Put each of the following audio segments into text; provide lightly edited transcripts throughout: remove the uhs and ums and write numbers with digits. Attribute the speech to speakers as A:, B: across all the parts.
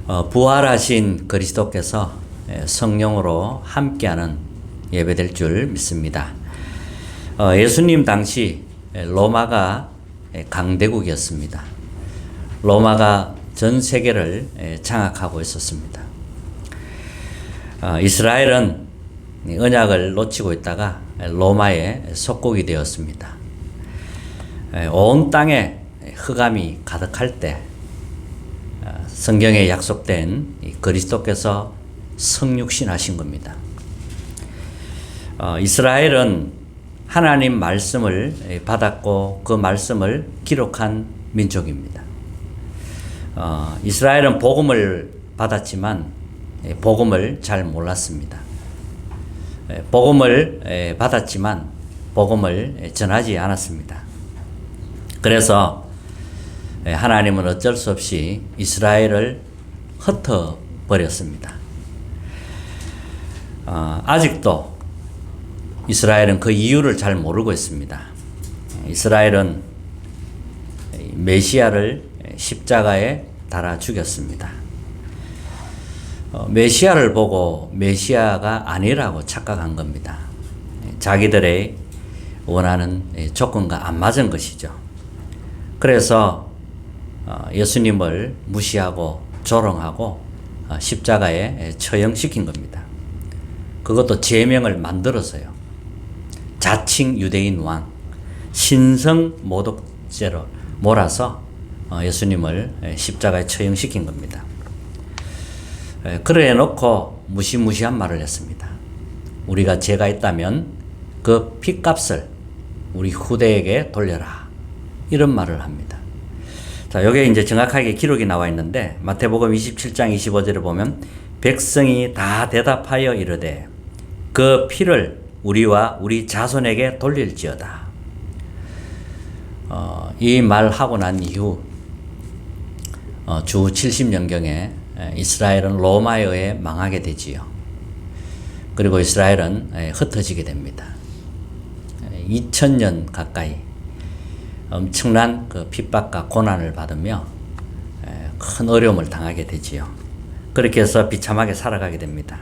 A: 부활하신 그리스도께서 성령으로 함께하는 예배될 줄 믿습니다. 예수님 당시 로마가 강대국이었습니다. 로마가 전 세계를 장악하고 있었습니다. 이스라엘은 언약을 놓치고 있다가 로마의 속국이 되었습니다. 온 땅에 흑암이 가득할 때 성경에 약속된 그리스도께서 성육신하신 겁니다. 이스라엘은 하나님 말씀을 받았고 그 말씀을 기록한 민족입니다. 이스라엘은 복음을 받았지만 복음을 잘 몰랐습니다. 복음을 받았지만 복음을 전하지 않았습니다. 그래서 하나님은 어쩔 수 없이 이스라엘을 흩어버렸습니다. 아직도 이스라엘은 그 이유를 잘 모르고 있습니다. 이스라엘은 메시아를 십자가에 달아 죽였습니다. 메시아를 보고 메시아가 아니라고 착각한 겁니다. 자기들의 원하는 조건과 안 맞은 것이죠. 그래서 예수님을 무시하고 조롱하고 십자가에 처형시킨 겁니다. 그것도 제명을 만들어서요. 자칭 유대인 왕, 신성 모독죄로 몰아서 예수님을 십자가에 처형시킨 겁니다. 그래 놓고 무시무시한 말을 했습니다. 우리가 죄가 있다면 그 핏값을 우리 후대에게 돌려라. 이런 말을 합니다. 자, 여기에 이제 정확하게 기록이 나와 있는데 마태복음 27장 25절에 보면 백성이 다 대답하여 이르되 그 피를 우리와 우리 자손에게 돌릴지어다. 이 말하고 난 이후 주 70년경에 이스라엘은 로마에 의해 망하게 되지요. 그리고 이스라엘은 흩어지게 됩니다. 2000년 가까이 엄청난 그 핍박과 고난을 받으며 큰 어려움을 당하게 되지요. 그렇게 해서 비참하게 살아가게 됩니다.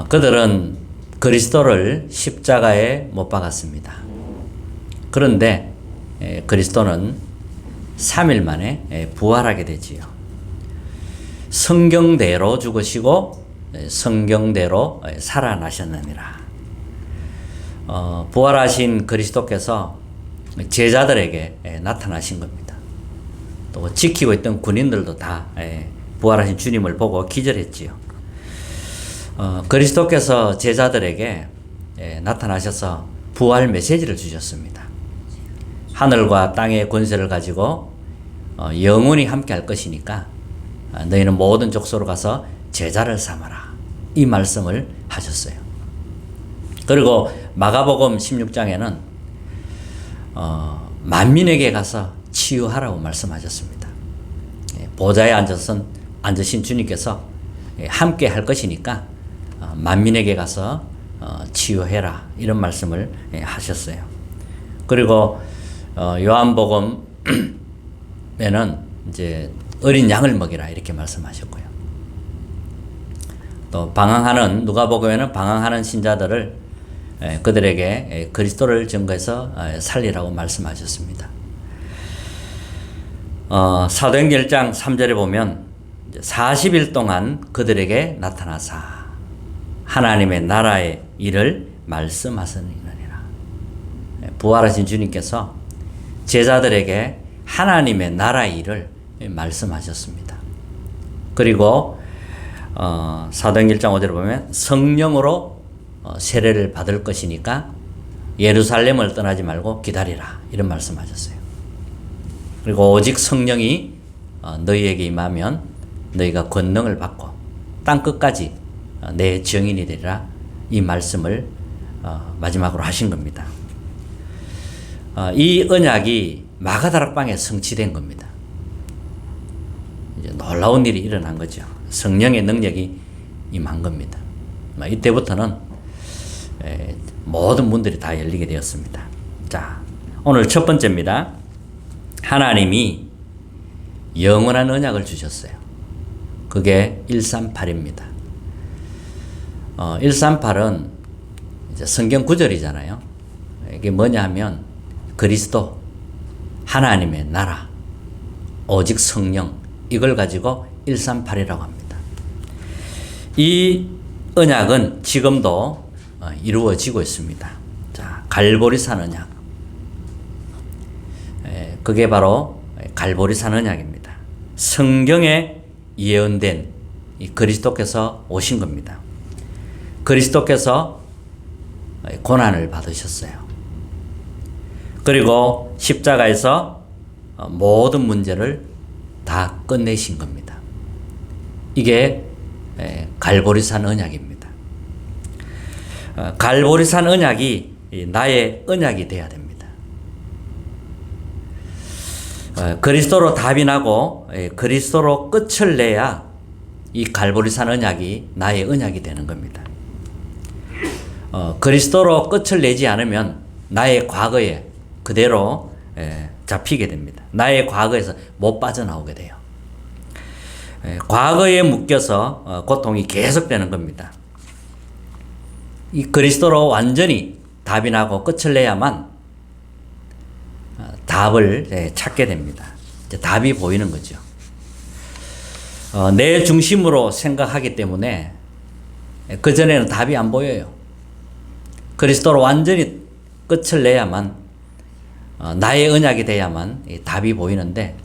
A: 그들은 그리스도를 십자가에 못 박았습니다. 그런데 그리스도는 3일 만에 부활하게 되지요. 성경대로 죽으시고 성경대로 살아나셨느니라. 부활하신 그리스도께서 제자들에게 나타나신 겁니다. 또 지키고 있던 군인들도 다 부활하신 주님을 보고 기절했지요. 그리스도께서 제자들에게 나타나셔서 부활 메시지를 주셨습니다. 하늘과 땅의 권세를 가지고 영원히 함께 할 것이니까 너희는 모든 족속으로 가서 제자를 삼아라. 이 말씀을 하셨어요. 그리고 마가복음 16장에는 만민에게 가서 치유하라고 말씀하셨습니다. 보좌에 앉으신 주님께서 함께 할 것이니까 만민에게 가서 치유해라. 이런 말씀을 하셨어요. 그리고 요한복음에는 이제 어린 양을 먹이라 이렇게 말씀하셨고요. 또 방황하는 누가복음에는 방황하는 신자들을 그들에게 그리스도를 증거해서 살리라고 말씀하셨습니다. 사도행전 1장 3절에 보면 40일 동안 그들에게 나타나사 하나님의 나라의 일을 말씀하시느니라. 부활하신 주님께서 제자들에게 하나님의 나라의 일을 말씀하셨습니다. 그리고 사도행전 1장 5절에 보면 성령으로 세례를 받을 것이니까 예루살렘을 떠나지 말고 기다리라. 이런 말씀하셨어요. 그리고 오직 성령이 너희에게 임하면 너희가 권능을 받고 땅 끝까지 내 증인이 되리라. 이 말씀을 마지막으로 하신 겁니다. 이 언약이 마가다락방에 성취된 겁니다. 이제 놀라운 일이 일어난 거죠. 성령의 능력이 임한 겁니다. 이때부터는 모든 문들이 다 열리게 되었습니다. 자, 오늘 첫 번째입니다. 하나님이 영원한 언약을 주셨어요. 그게 138입니다. 138은 이제 성경 구절이잖아요. 이게 뭐냐 하면 그리스도, 하나님의 나라, 오직 성령, 이걸 가지고 138이라고 합니다. 이 언약은 지금도 이루어지고 있습니다. 자, 갈보리산 언약. 그게 바로 갈보리산 언약입니다. 성경에 예언된 이 그리스도께서 오신 겁니다. 그리스도께서 고난을 받으셨어요. 그리고 십자가에서 모든 문제를 다 끝내신 겁니다. 이게 갈보리산 언약입니다. 갈보리산 언약이 나의 언약이 되어야 됩니다. 그리스도로 답이 나고 그리스도로 끝을 내야 이 갈보리산 언약이 나의 언약이 되는 겁니다. 그리스도로 끝을 내지 않으면 나의 과거에 그대로 잡히게 됩니다. 나의 과거에서 못 빠져나오게 돼요. 과거에 묶여서 고통이 계속되는 겁니다. 이 그리스도로 완전히 답이 나고 끝을 내야만 답을 찾게 됩니다. 이제 답이 보이는 거죠. 내 중심으로 생각하기 때문에 그전에는 답이 안 보여요. 그리스도로 완전히 끝을 내야만 나의 언약이 돼야만 답이 보이는데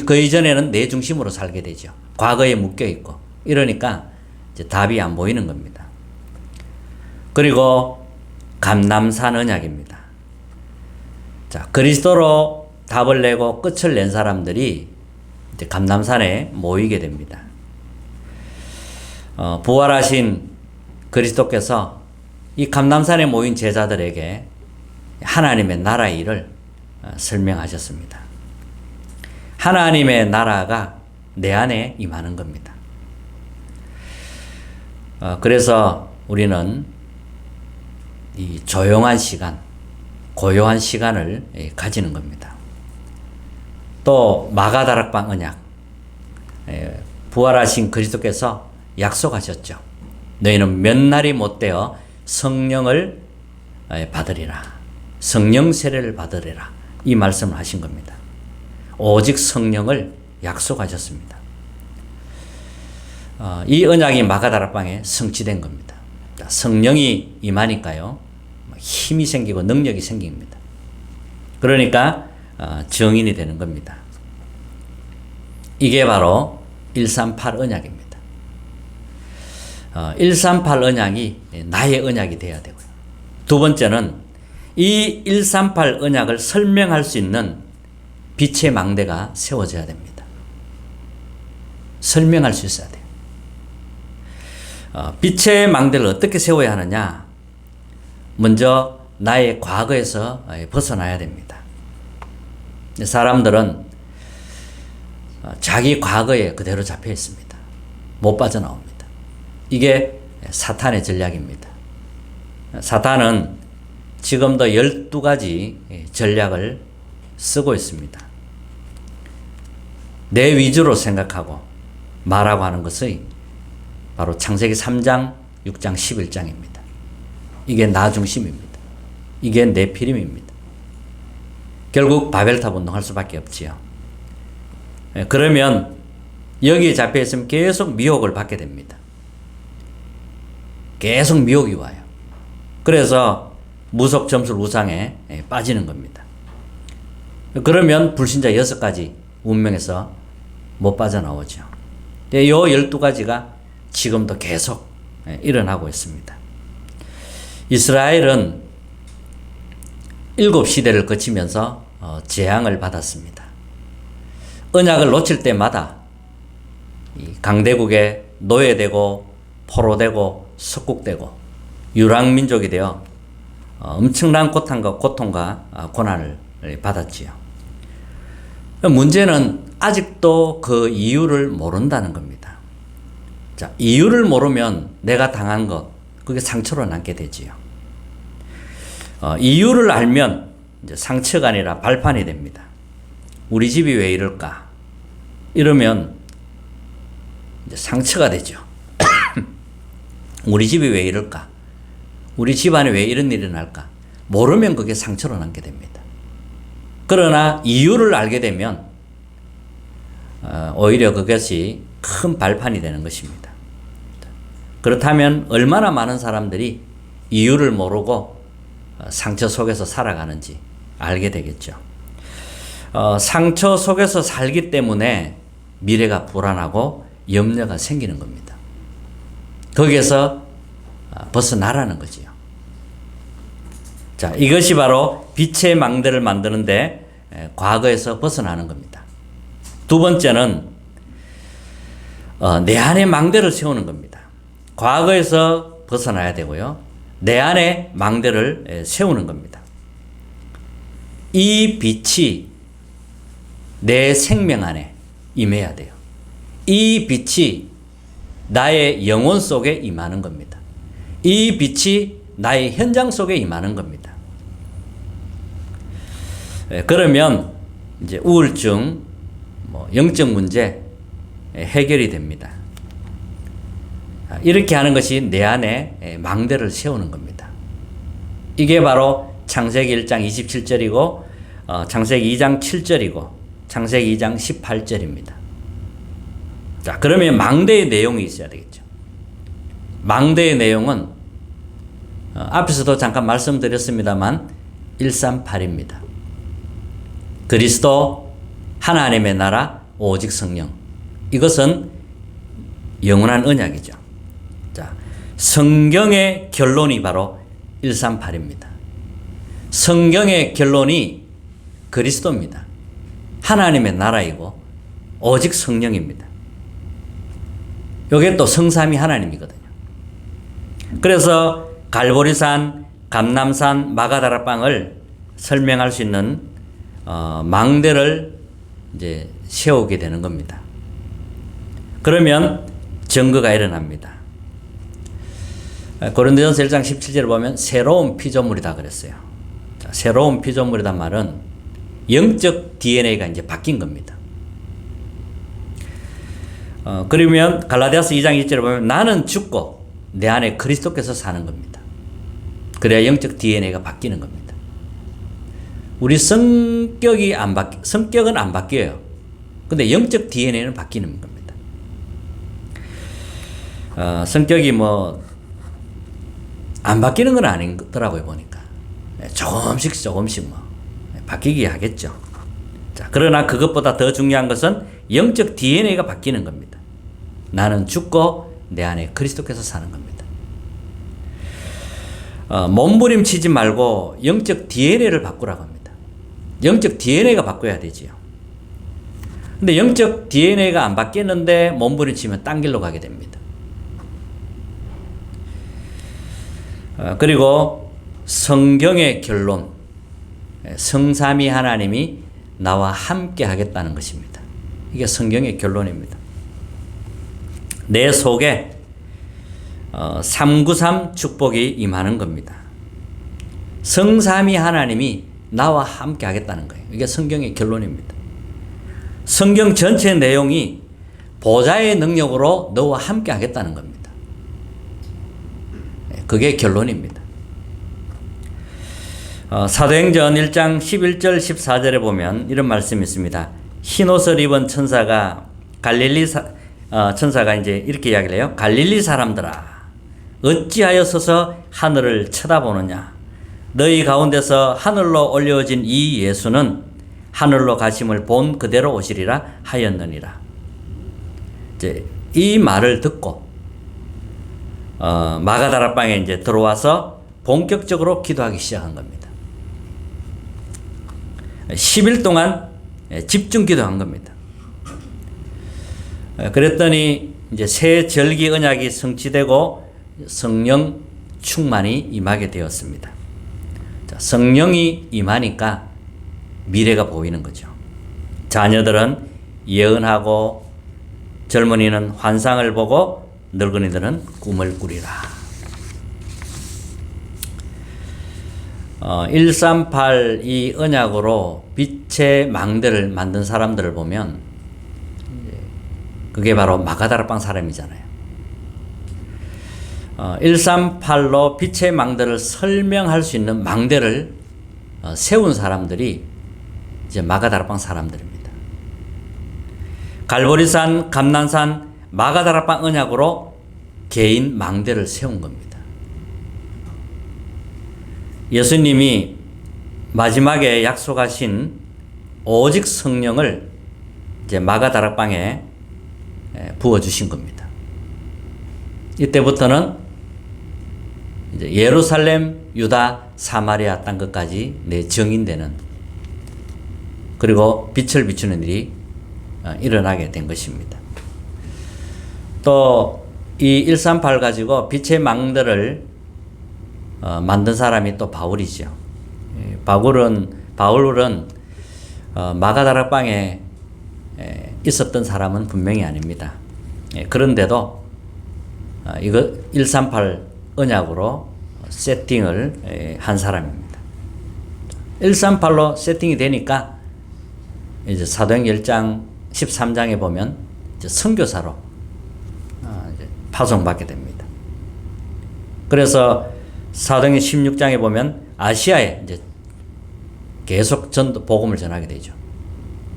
A: 그 이전에는 내 중심으로 살게 되죠. 과거에 묶여 있고 이러니까 이제 답이 안 보이는 겁니다. 그리고 감람산 언약입니다. 자, 그리스도로 답을 내고 끝을 낸 사람들이 이제 감람산에 모이게 됩니다. 부활하신 그리스도께서 이 감람산에 모인 제자들에게 하나님의 나라의 일을 설명하셨습니다. 하나님의 나라가 내 안에 임하는 겁니다. 그래서 우리는 이 조용한 시간, 고요한 시간을 가지는 겁니다. 또 마가다락방 언약, 부활하신 그리스도께서 약속하셨죠. 너희는 몇 날이 못되어 성령을 받으리라. 성령 세례를 받으리라. 이 말씀을 하신 겁니다. 오직 성령을 약속하셨습니다. 이 언약이 마가다락방에 성취된 겁니다. 성령이 임하니까요, 힘이 생기고 능력이 생깁니다. 그러니까 증인이 되는 겁니다. 이게 바로 138 언약입니다. 138 언약이 나의 언약이 되어야 되고요. 두 번째는 이 138 언약을 설명할 수 있는 빛의 망대가 세워져야 됩니다. 설명할 수 있어야 돼요. 빛의 망대를 어떻게 세워야 하느냐? 먼저 나의 과거에서 벗어나야 됩니다. 사람들은 자기 과거에 그대로 잡혀 있습니다. 못 빠져나옵니다. 이게 사탄의 전략입니다. 사탄은 지금도 12가지 전략을 쓰고 있습니다. 내 위주로 생각하고 말하고 하는 것이 바로 창세기 3장, 6장, 11장입니다. 이게 나 중심입니다. 이게 네피림입니다. 결국 바벨탑 운동할 수밖에 없지요. 그러면 여기에 잡혀 있으면 계속 미혹을 받게 됩니다. 계속 미혹이 와요. 그래서 무속 점술 우상에 빠지는 겁니다. 그러면 불신자 6가지 운명에서 못 빠져나오죠. 이 12가지가 지금도 계속 일어나고 있습니다. 이스라엘은 7시대를 거치면서 재앙을 받았습니다. 언약을 놓칠 때마다 강대국에 노예되고 포로되고 석국되고 유랑민족이 되어 엄청난 고통과 고난을 받았지요. 문제는 아직도 그 이유를 모른다는 겁니다. 자, 이유를 모르면 내가 당한 것, 그게 상처로 남게 되지요. 이유를 알면 이제 상처가 아니라 발판이 됩니다. 우리 집이 왜 이럴까? 이러면 이제 상처가 되죠. 우리 집이 왜 이럴까? 우리 집안에 왜 이런 일이 날까? 모르면 그게 상처로 남게 됩니다. 그러나 이유를 알게 되면 오히려 그것이 큰 발판이 되는 것입니다. 그렇다면 얼마나 많은 사람들이 이유를 모르고 상처 속에서 살아가는지 알게 되겠죠. 상처 속에서 살기 때문에 미래가 불안하고 염려가 생기는 겁니다. 거기에서 벗어나라는 거지요. 자, 이것이 바로 빛의 망대를 만드는데 과거에서 벗어나는 겁니다. 두 번째는 내 안에 망대를 세우는 겁니다. 과거에서 벗어나야 되고요. 내 안에 망대를 세우는 겁니다. 이 빛이 내 생명 안에 임해야 돼요. 이 빛이 나의 영혼 속에 임하는 겁니다. 이 빛이 나의 현장 속에 임하는 겁니다. 그러면 이제 우울증, 영적 문제 해결이 됩니다. 이렇게 하는 것이 내 안에 망대를 세우는 겁니다. 이게 바로 창세기 1장 27절이고 창세기 2장 7절이고 창세기 2장 18절입니다. 자, 그러면 망대의 내용이 있어야 되겠죠. 망대의 내용은 앞에서도 잠깐 말씀드렸습니다만 138입니다. 그리스도, 하나님의 나라, 오직 성령. 이것은 영원한 언약이죠. 자, 성경의 결론이 바로 138입니다. 성경의 결론이 그리스도입니다. 하나님의 나라이고 오직 성령입니다. 이게 또 성삼위 하나님이거든요. 그래서 갈보리산, 감람산, 마가다락방을 설명할 수 있는 망대를 이제 세우게 되는 겁니다. 그러면 증거가 일어납니다. 고린도전서 1장 17절을 보면 새로운 피조물이다 그랬어요. 자, 새로운 피조물이란 말은 영적 DNA가 이제 바뀐 겁니다. 그러면 갈라디아서 2장 2절을 보면 나는 죽고 내 안에 그리스도께서 사는 겁니다. 그래야 영적 DNA가 바뀌는 겁니다. 우리 성격은 안 바뀌어요. 근데 영적 DNA는 바뀌는 겁니다. 성격이 안 바뀌는 건 아니더라고요, 보니까. 조금씩 바뀌기 하겠죠. 자, 그러나 그것보다 더 중요한 것은 영적 DNA가 바뀌는 겁니다. 나는 죽고 내 안에 그리스도께서 사는 겁니다. 몸부림치지 말고 영적 DNA를 바꾸라고 합니다. 영적 DNA가 바꿔야 되지요. 근데 영적 DNA가 안 바뀌었는데 몸부림치면 딴 길로 가게 됩니다. 그리고 성경의 결론, 성삼위 하나님이 나와 함께 하겠다는 것입니다. 이게 성경의 결론입니다. 내 속에 393 축복이 임하는 겁니다. 성삼위 하나님이 나와 함께 하겠다는 거예요. 이게 성경의 결론입니다. 성경 전체 내용이 보좌의 능력으로 너와 함께 하겠다는 겁니다. 그게 결론입니다. 사도행전 1장 11절 14절에 보면 이런 말씀이 있습니다. 흰옷을 입은 천사가 천사가 이제 이렇게 이야기를 해요. 갈릴리 사람들아, 어찌하여 서서 하늘을 쳐다보느냐? 너희 가운데서 하늘로 올려진 이 예수는 하늘로 가심을 본 그대로 오시리라 하였느니라. 이제 이 말을 듣고 마가다락방에 이제 들어와서 본격적으로 기도하기 시작한 겁니다. 10일 동안 집중 기도한 겁니다. 그랬더니 이제 새 절기 언약이 성취되고 성령 충만이 임하게 되었습니다. 자, 성령이 임하니까 미래가 보이는 거죠. 자녀들은 예언하고 젊은이는 환상을 보고 늙은이들은 꿈을 꾸리라. 138 이 언약으로 빛의 망대를 만든 사람들을 보면 그게 바로 마가다락방 사람이잖아요. 138로 빛의 망대를 설명할 수 있는 망대를 세운 사람들이 이제 마가다락방 사람들입니다. 갈보리산, 감난산, 마가다락방 언약으로 개인 망대를 세운 겁니다. 예수님이 마지막에 약속하신 오직 성령을 이제 마가다락방에 부어주신 겁니다. 이때부터는 이제 예루살렘, 유다, 사마리아 땅 끝까지 정인되는, 그리고 빛을 비추는 일이 일어나게 된 것입니다. 또 이 138 가지고 빛의 망대를 만든 사람이 또 바울이죠. 바울은 마가다락방에 있었던 사람은 분명히 아닙니다. 그런데도 이거 138 언약으로 세팅을 한 사람입니다. 138로 세팅이 되니까 이제 사도행전 1장 13장에 보면 이제 선교사로 이제 파송받게 됩니다. 그래서 사도행전 16장에 보면 아시아에 이제 계속 전도 복음을 전하게 되죠.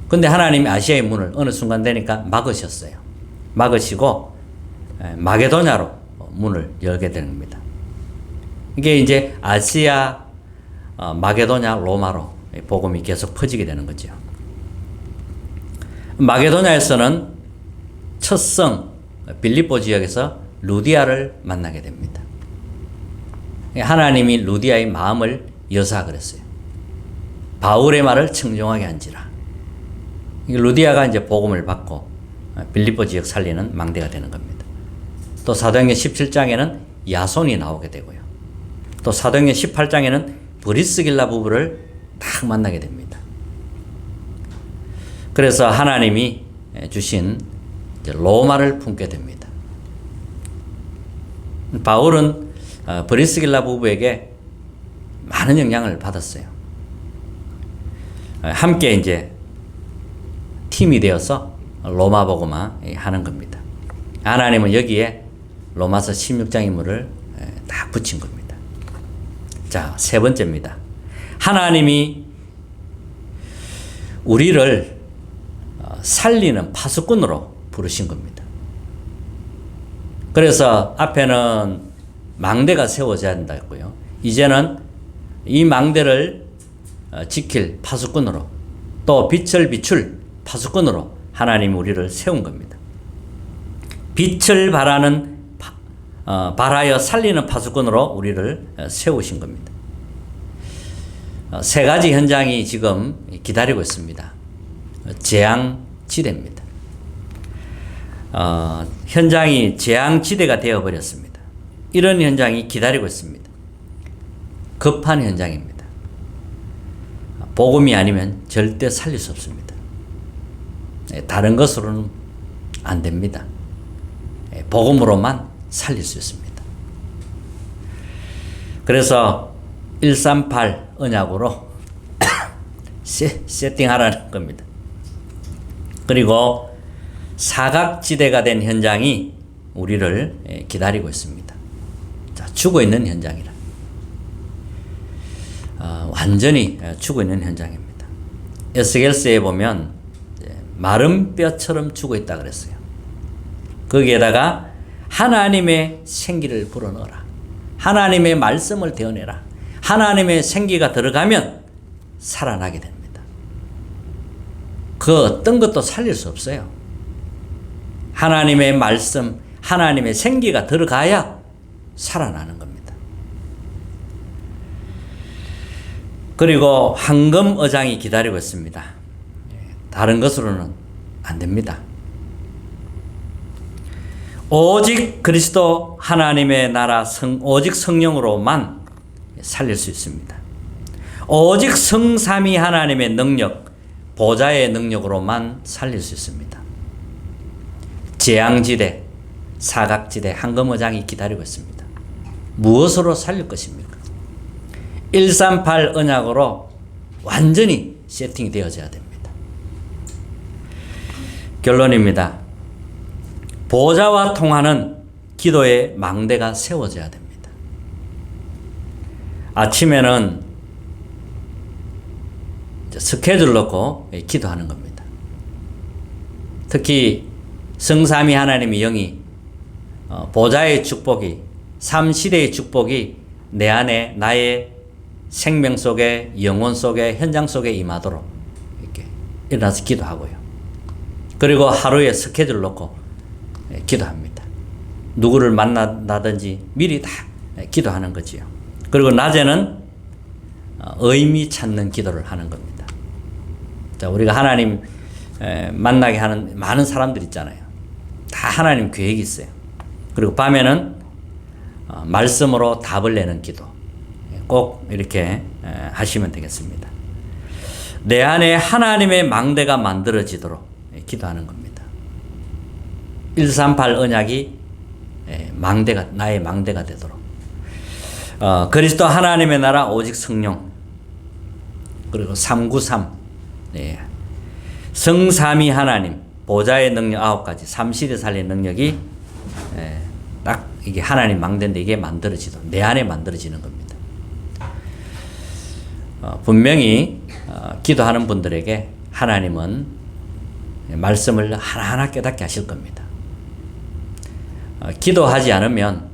A: 근데 하나님이 아시아의 문을 어느 순간 되니까 막으셨어요. 막으시고 마게도냐로 문을 열게 되는 겁니다. 이게 이제 아시아, 마게도냐, 로마로 복음이 계속 퍼지게 되는 거죠. 마게도냐에서는 첫 성 빌립보 지역에서 루디아를 만나게 됩니다. 하나님이 루디아의 마음을 여사 그랬어요. 바울의 말을 청종하게 한지라. 루디아가 이제 복음을 받고 빌립보 지역 살리는 망대가 되는 겁니다. 또 사도행전 17장에는 야손이 나오게 되고요. 또 사도행전 18장에는 브리스길라 부부를 딱 만나게 됩니다. 그래서 하나님이 주신 로마를 품게 됩니다. 바울은 브리스길라 부부에게 많은 영향을 받았어요. 함께 이제 팀이 되어서 로마 복음화 하는 겁니다. 하나님은 여기에 로마서 16장 인물을 다 붙인 겁니다. 자, 세 번째입니다. 하나님이 우리를 살리는 파수꾼으로 부르신 겁니다. 그래서 앞에는 망대가 세워져야 된다 했고요. 이제는 이 망대를 지킬 파수꾼으로, 또 빛을 비출 파수꾼으로 하나님이 우리를 세운 겁니다. 빛을 발하여 살리는 파수꾼으로 우리를 세우신 겁니다. 세 가지 현장이 지금 기다리고 있습니다. 재앙지대입니다. 현장이 재앙지대가 되어버렸습니다. 이런 현장이 기다리고 있습니다. 급한 현장입니다. 복음이 아니면 절대 살릴 수 없습니다. 다른 것으로는 안 됩니다. 복음으로만 살릴 수 있습니다. 그래서 138 언약으로 세팅하라는 겁니다. 그리고 사각지대가 된 현장이 우리를 기다리고 있습니다. 자, 죽어있는 현장이라. 완전히 죽어있는 현장입니다. 에스겔서에 보면 마른 뼈처럼 죽어있다 그랬어요. 거기에다가 하나님의 생기를 불어넣어라. 하나님의 말씀을 대어내라. 하나님의 생기가 들어가면 살아나게 됩니다. 그 어떤 것도 살릴 수 없어요. 하나님의 말씀, 하나님의 생기가 들어가야 살아나는 겁니다. 그리고 황금 어장이 기다리고 있습니다. 다른 것으로는 안 됩니다. 오직 그리스도 하나님의 나라 오직 성령으로만 살릴 수 있습니다. 오직 성삼위 하나님의 능력, 보좌의 능력으로만 살릴 수 있습니다. 재앙지대, 사각지대, 황금어장이 기다리고 있습니다. 무엇으로 살릴 것입니까? 138 언약으로 완전히 세팅이 되어져야 됩니다. 결론입니다. 보좌와 통하는 기도의 망대가 세워져야 됩니다. 아침에는 스케줄 넣고 기도하는 겁니다. 특히 성삼위 하나님의 영이 보좌의 축복이 삼시대의 축복이 내 안에 나의 생명 속에 영혼 속에 현장 속에 임하도록 이렇게 일어나서 기도하고요. 그리고 하루에 스케줄 놓고 기도합니다. 누구를 만난다든지 미리 다 기도하는 거지요. 그리고 낮에는 의미 찾는 기도를 하는 겁니다. 자, 우리가 하나님 만나게 하는 많은 사람들 있잖아요. 다 하나님 계획이 있어요. 그리고 밤에는 말씀으로 답을 내는 기도 꼭 이렇게 하시면 되겠습니다. 내 안에 하나님의 망대가 만들어지도록 기도하는 겁니다. 138 언약이 망대가 나의 망대가 되도록 그리스도 하나님의 나라 오직 성령 그리고 393 성삼위 하나님 보좌의 능력 9가지 삼시대 살리는 능력이 딱 이게 하나님 망대인데 이게 만들어지도록 내 안에 만들어지는 겁니다. 분명히 기도하는 분들에게 하나님은 말씀을 하나하나 깨닫게 하실 겁니다. 기도하지 않으면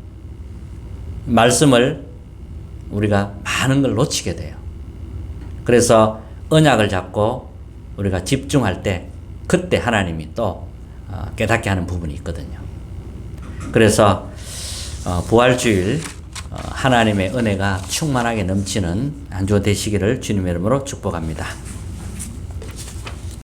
A: 말씀을 우리가 많은 걸 놓치게 돼요. 그래서 언약을 잡고 우리가 집중할 때 그때 하나님이 또 깨닫게 하는 부분이 있거든요. 그래서 부활주일 하나님의 은혜가 충만하게 넘치는 한 주 되시기를 주님의 이름으로 축복합니다.